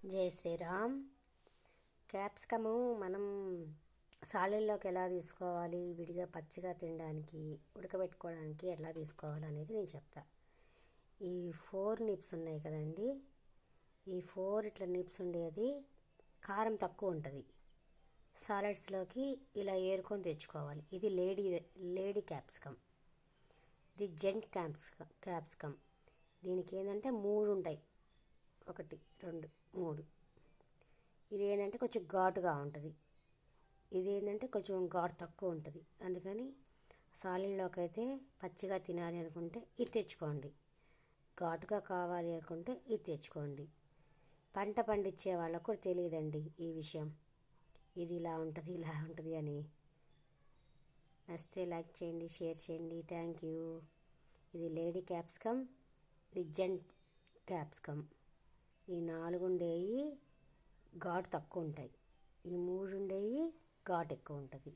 జై శ్రీరామ్. క్యాప్సికము మనం సాలెల్లోకి ఎలా తీసుకోవాలి, విడిగా పచ్చిగా తినడానికి, ఉడకబెట్టుకోవడానికి ఎట్లా తీసుకోవాలి అనేది నేను చెప్తా. ఈ 4 నిప్స్ ఉన్నాయి కదండి, ఈ 4 ఇట్లా నిప్స్ ఉండేది కారం తక్కువ ఉంటుంది. సాలెడ్స్లోకి ఇలా ఏరుకొని తెచ్చుకోవాలి. ఇది లేడీ క్యాప్సికమ్, ఇది జెంట్ క్యాప్సికమ్. దీనికి ఏంటంటే 3 ఉంటాయి, 1 2 3. ఇది ఏంటంటే కొంచెం ఘాటుగా ఉంటుంది, ఇది ఏంటంటే కొంచెం ఘాటు తక్కువ ఉంటుంది. అందుకని సాలెడ్లోకి అయితే పచ్చిగా తినాలి అనుకుంటే ఇది తెచ్చుకోండి, ఘాటుగా కావాలి అనుకుంటే ఇది తెచ్చుకోండి. పంట పండించే వాళ్ళకు కూడా తెలియదండి ఈ విషయం, ఇది ఇలా ఉంటుంది అని. నచ్చితే లైక్ చేయండి, షేర్ చేయండి. Thank you. ఇది లేడీ క్యాప్సికమ్, ఇది జెంట్ క్యాప్సికమ్. ఈ 4 ఉండేవి ఘాటు తక్కువ ఉంటాయి, ఈ 3 ఉండేవి ఘాటు ఎక్కువ ఉంటుంది.